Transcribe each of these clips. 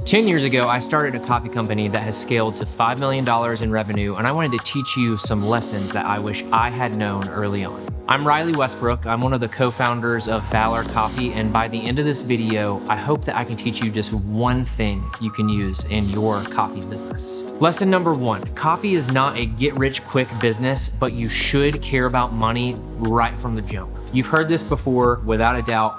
10 years ago, I started a coffee company that has scaled to $5 million in revenue, and I wanted to teach you some lessons that I wish I had known early on. I'm Riley Westbrook. I'm one of the co-founders of Valor Coffee, and by the end of this video, I hope that I can teach you just one thing you can use in your coffee business. Lesson number one, coffee is not a get-rich-quick business, but you should care about money right from the jump. You've heard this before, without a doubt.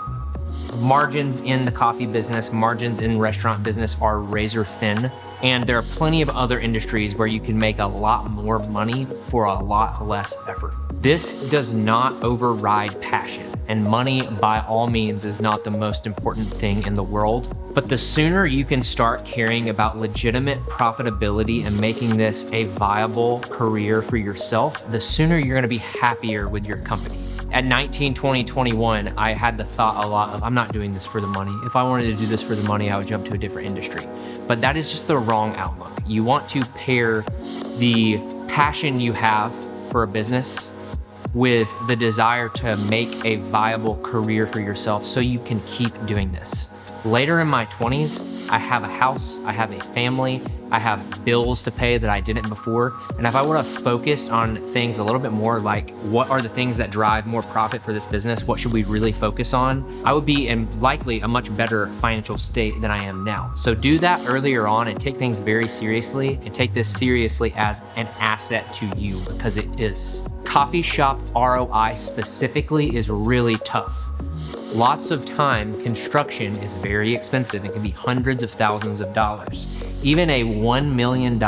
Margins in the coffee business, margins in restaurant business are razor thin, and there are plenty of other industries where you can make a lot more money for a lot less effort. This does not override passion, and money by all means is not the most important thing in the world, but the sooner you can start caring about legitimate profitability and making this a viable career for yourself, the sooner you're gonna be happier with your company. At 19, 20, 21, I had the thought a lot of, I'm not doing this for the money. If I wanted to do this for the money, I would jump to a different industry. But that is just the wrong outlook. You want to pair the passion you have for a business with the desire to make a viable career for yourself so you can keep doing this. Later in my 20s, I have a house, I have a family, I have bills to pay that I didn't before. And if I would have focused on things a little bit more like, what are the things that drive more profit for this business? What should we really focus on? I would be in likely a much better financial state than I am now. So do that earlier on and take things very seriously, and take this seriously as an asset to you, because it is. Coffee shop ROI specifically is really tough. Lots of time, construction is very expensive. It can be hundreds of thousands of dollars. Even a $1 million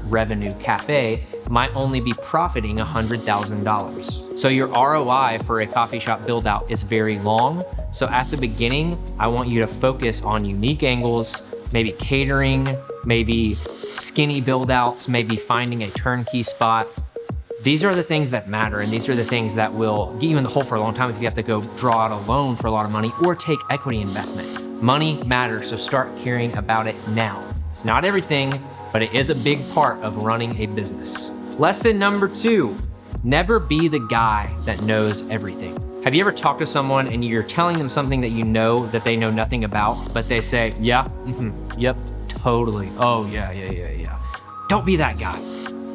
revenue cafe might only be profiting $100,000. So your ROI for a coffee shop build out is very long. So at the beginning, I want you to focus on unique angles, maybe catering, maybe skinny build outs, maybe finding a turnkey spot. These are the things that matter, and these are the things that will get you in the hole for a long time if you have to go draw out a loan for a lot of money or take equity investment. Money matters, so start caring about it now. It's not everything, but it is a big part of running a business. Lesson number two, never be the guy that knows everything. Have you ever talked to someone and you're telling them something that you know that they know nothing about, but they say, yeah, yep, totally, oh yeah. Don't be that guy.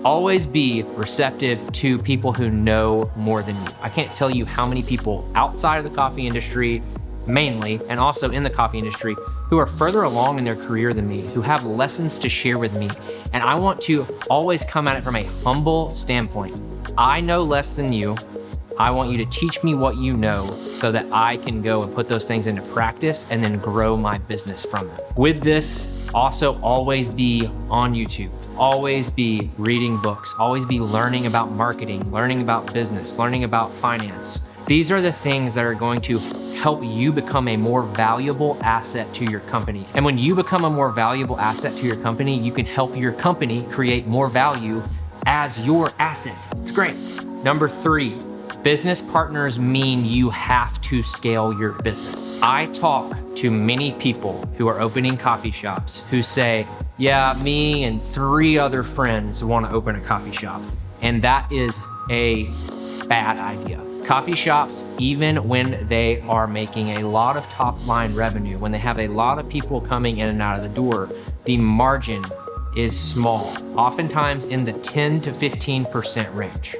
Always be receptive to people who know more than you. I can't tell you how many people outside of the coffee industry, mainly, and also in the coffee industry, who are further along in their career than me, who have lessons to share with me. And I want to always come at it from a humble standpoint. I know less than you. I want you to teach me what you know so that I can go and put those things into practice and then grow my business from them. With this, also always be on YouTube. Always be reading books, always be learning about marketing, learning about business, learning about finance. These are the things that are going to help you become a more valuable asset to your company. And when you become a more valuable asset to your company, you can help your company create more value as your asset. It's great. Number three, business partners mean you have to scale your business. I talk to many people who are opening coffee shops who say, yeah, me and 3 other friends want to open a coffee shop. And that is a bad idea. Coffee shops, even when they are making a lot of top line revenue, when they have a lot of people coming in and out of the door, the margin is small, oftentimes in the 10 to 15% range.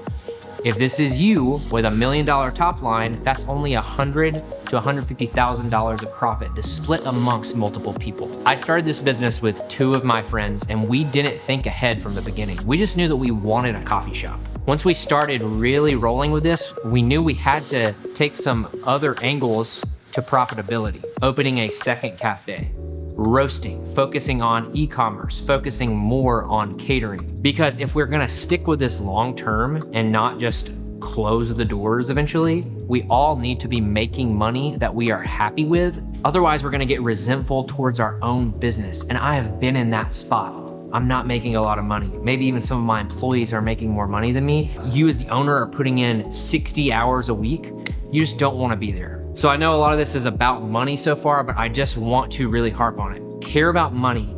If this is you with $1 million top line, that's only $100,000 to $150,000 of profit to split amongst multiple people. I started this business with 2 of my friends, and we didn't think ahead from the beginning. We just knew that we wanted a coffee shop. Once we started really rolling with this, we knew we had to take some other angles to profitability. Opening a second cafe, roasting, focusing on e-commerce, focusing more on catering. Because if we're gonna stick with this long term and not just close the doors eventually, we all need to be making money that we are happy with. Otherwise, we're gonna get resentful towards our own business. And I have been in that spot. I'm not making a lot of money. Maybe even some of my employees are making more money than me. You as the owner are putting in 60 hours a week. You just don't wanna be there. So I know a lot of this is about money so far, but I just want to really harp on it. Care about money.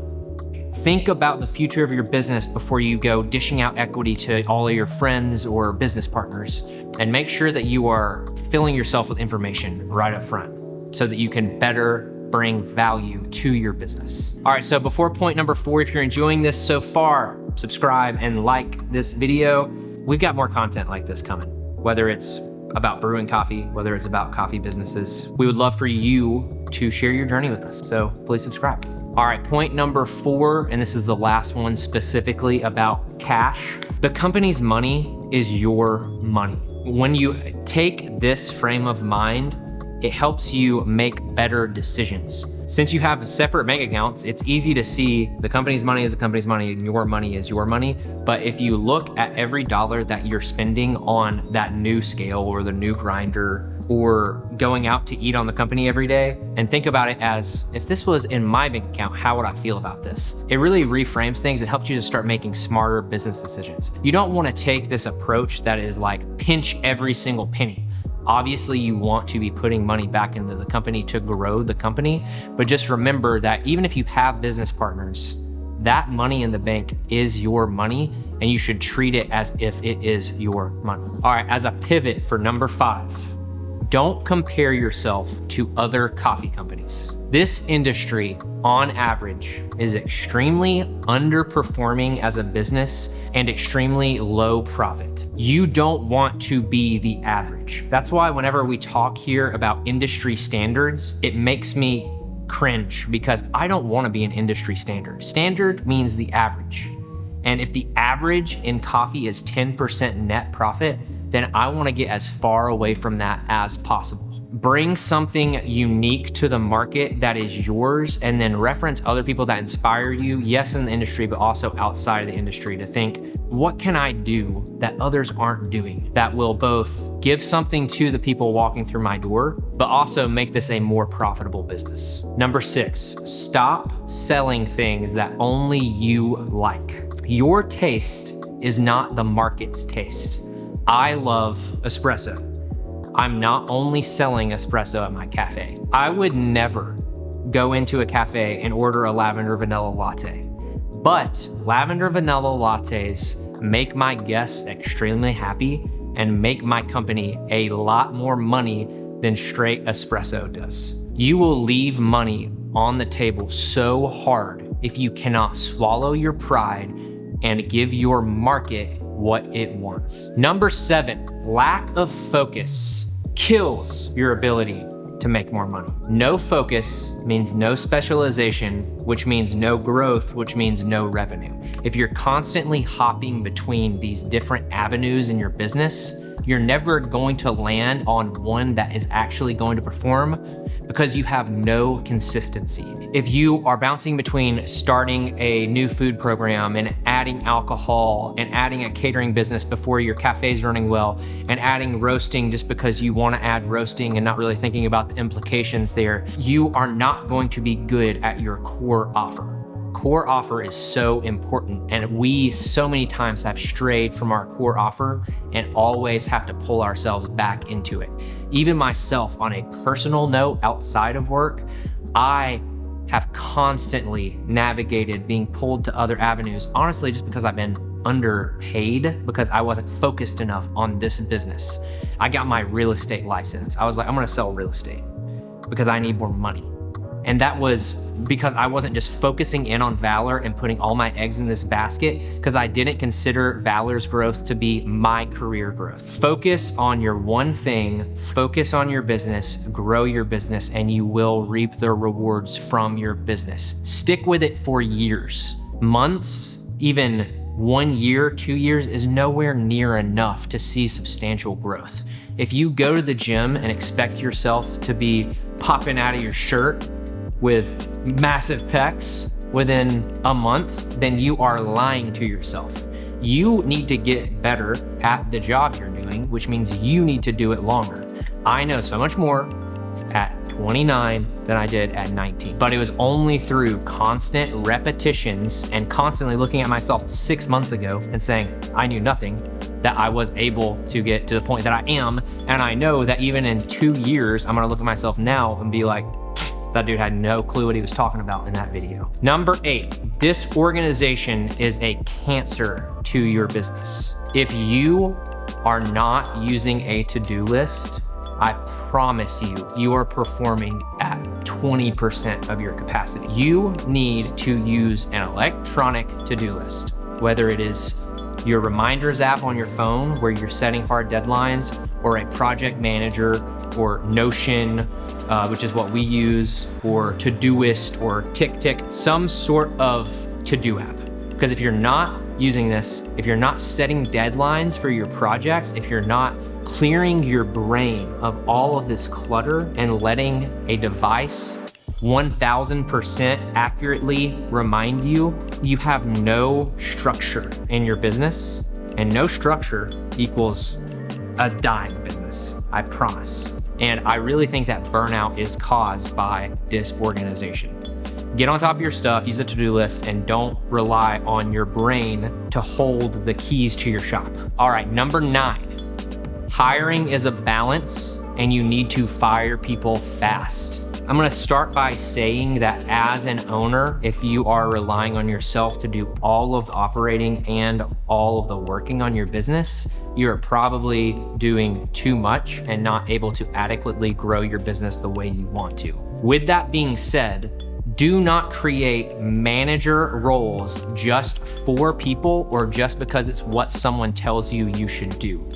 Think about the future of your business before you go dishing out equity to all of your friends or business partners. And make sure that you are filling yourself with information right up front so that you can better bring value to your business. All right, so before point number 4, if you're enjoying this so far, subscribe and like this video. We've got more content like this coming, whether it's about brewing coffee, whether it's about coffee businesses. We would love for you to share your journey with us, so please subscribe. All right, point number 4, and this is the last one specifically about cash. The company's money is your money. When you take this frame of mind, it helps you make better decisions. Since you have separate bank accounts, it's easy to see the company's money is the company's money and your money is your money. But if you look at every dollar that you're spending on that new scale or the new grinder or going out to eat on the company every day, and think about it as, if this was in my bank account, how would I feel about this? It really reframes things and helps you to start making smarter business decisions. You don't want to take this approach that is like pinch every single penny. Obviously, you want to be putting money back into the company to grow the company, but just remember that even if you have business partners, that money in the bank is your money and you should treat it as if it is your money. All right, as a pivot for number 5, don't compare yourself to other coffee companies. This industry, on average, is extremely underperforming as a business and extremely low profit. You don't want to be the average. That's why whenever we talk here about industry standards, it makes me cringe because I don't want to be an industry standard. Standard means the average. And if the average in coffee is 10% net profit, then I want to get as far away from that as possible. Bring something unique to the market that is yours, and then reference other people that inspire you, yes, in the industry, but also outside of the industry, to think, what can I do that others aren't doing that will both give something to the people walking through my door, but also make this a more profitable business? Number 6, stop selling things that only you like. Your taste is not the market's taste. I love espresso. I'm not only selling espresso at my cafe. I would never go into a cafe and order a lavender vanilla latte, but lavender vanilla lattes make my guests extremely happy and make my company a lot more money than straight espresso does. You will leave money on the table so hard if you cannot swallow your pride and give your market what it wants. Number 7, lack of focus kills your ability to make more money. No focus means no specialization, which means no growth, which means no revenue. If you're constantly hopping between these different avenues in your business, you're never going to land on one that is actually going to perform because you have no consistency. If you are bouncing between starting a new food program and adding alcohol and adding a catering business before your cafe is running well and adding roasting just because you want to add roasting and not really thinking about the implications there, you are not going to be good at your core offer. Core offer is so important, and we so many times have strayed from our core offer and always have to pull ourselves back into it. Even myself, on a personal note outside of work, I have constantly navigated being pulled to other avenues, honestly, just because I've been underpaid, because I wasn't focused enough on this business. I got my real estate license. I was like, I'm gonna sell real estate because I need more money. And that was because I wasn't just focusing in on Valor and putting all my eggs in this basket, because I didn't consider Valor's growth to be my career growth. Focus on your one thing, focus on your business, grow your business, and you will reap the rewards from your business. Stick with it for years. Months, even 1 year, 2 years is nowhere near enough to see substantial growth. If you go to the gym and expect yourself to be popping out of your shirt with massive pecs within a month, then you are lying to yourself. You need to get better at the job you're doing, which means you need to do it longer. I know so much more at 29 than I did at 19, but it was only through constant repetitions and constantly looking at myself 6 months ago and saying I knew nothing that I was able to get to the point that I am. And I know that even in 2 years, I'm gonna look at myself now and be like, that dude had no clue what he was talking about in that video. Number 8, this organization is a cancer to your business. If you are not using a to-do list, I promise you, you are performing at 20% of your capacity. You need to use an electronic to-do list, whether it is your reminders app on your phone where you're setting hard deadlines, or a project manager, or Notion, which is what we use, or Todoist, or TickTick, some sort of to-do app. Because if you're not using this, if you're not setting deadlines for your projects, if you're not clearing your brain of all of this clutter and letting a device 1000% accurately remind you, you have no structure in your business, and no structure equals a dying business, I promise. And I really think that burnout is caused by disorganization. Get on top of your stuff, use a to-do list, and don't rely on your brain to hold the keys to your shop. All right, number 9, hiring is a balance and you need to fire people fast. I'm gonna start by saying that as an owner, if you are relying on yourself to do all of the operating and all of the working on your business, you're probably doing too much and not able to adequately grow your business the way you want to. With that being said, do not create manager roles just for people or just because it's what someone tells you you should do.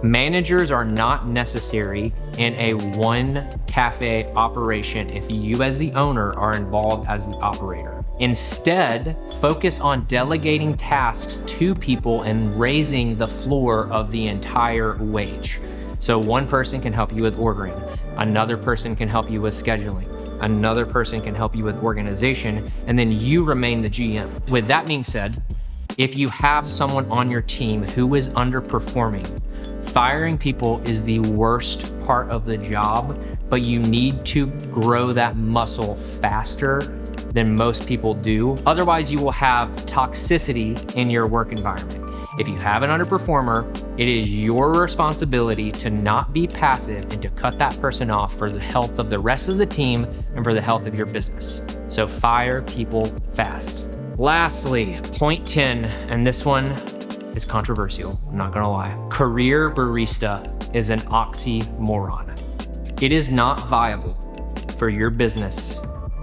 Managers are not necessary in a one cafe operation if you as the owner are involved as the operator. Instead, focus on delegating tasks to people and raising the floor of the entire wage. So one person can help you with ordering, another person can help you with scheduling, another person can help you with organization, and then you remain the GM. With that being said, if you have someone on your team who is underperforming, firing people is the worst part of the job, but you need to grow that muscle faster than most people do. Otherwise, you will have toxicity in your work environment. If you have an underperformer, it is your responsibility to not be passive and to cut that person off for the health of the rest of the team and for the health of your business. So fire people fast. Lastly, point 10, and this one is controversial, I'm not gonna lie. Career barista is an oxymoron. It is not viable for your business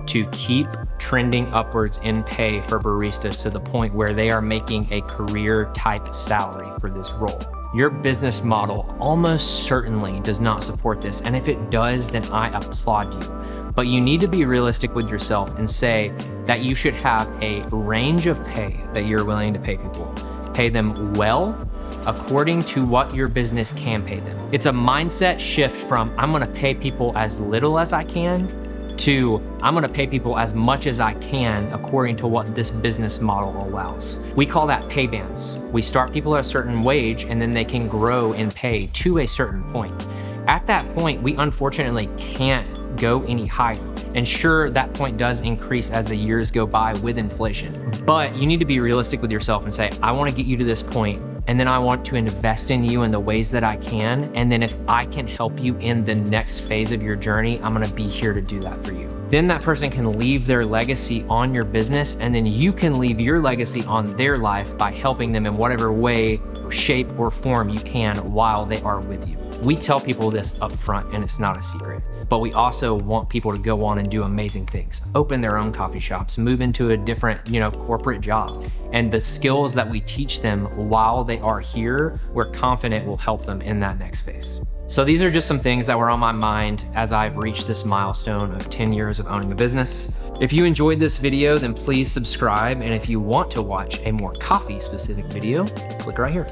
to keep trending upwards in pay for baristas to the point where they are making a career type salary for this role. Your business model almost certainly does not support this, and if it does, then I applaud you. But you need to be realistic with yourself and say that you should have a range of pay that you're willing to pay people. Pay them well, according to what your business can pay them. It's a mindset shift from I'm gonna pay people as little as I can to I'm gonna pay people as much as I can according to what this business model allows. We call that pay bands. We start people at a certain wage and then they can grow in pay to a certain point. At that point, we unfortunately can't go any higher. And sure, that point does increase as the years go by with inflation. But you need to be realistic with yourself and say, I wanna get you to this point, and then I want to invest in you in the ways that I can. And then if I can help you in the next phase of your journey, I'm gonna be here to do that for you. Then that person can leave their legacy on your business, and then you can leave your legacy on their life by helping them in whatever way, shape, or form you can while they are with you. We tell people this up front and it's not a secret, but we also want people to go on and do amazing things, open their own coffee shops, move into a different, corporate job. And the skills that we teach them while they are here, we're confident will help them in that next phase. So these are just some things that were on my mind as I've reached this milestone of 10 years of owning a business. If you enjoyed this video, then please subscribe. And if you want to watch a more coffee specific video, click right here.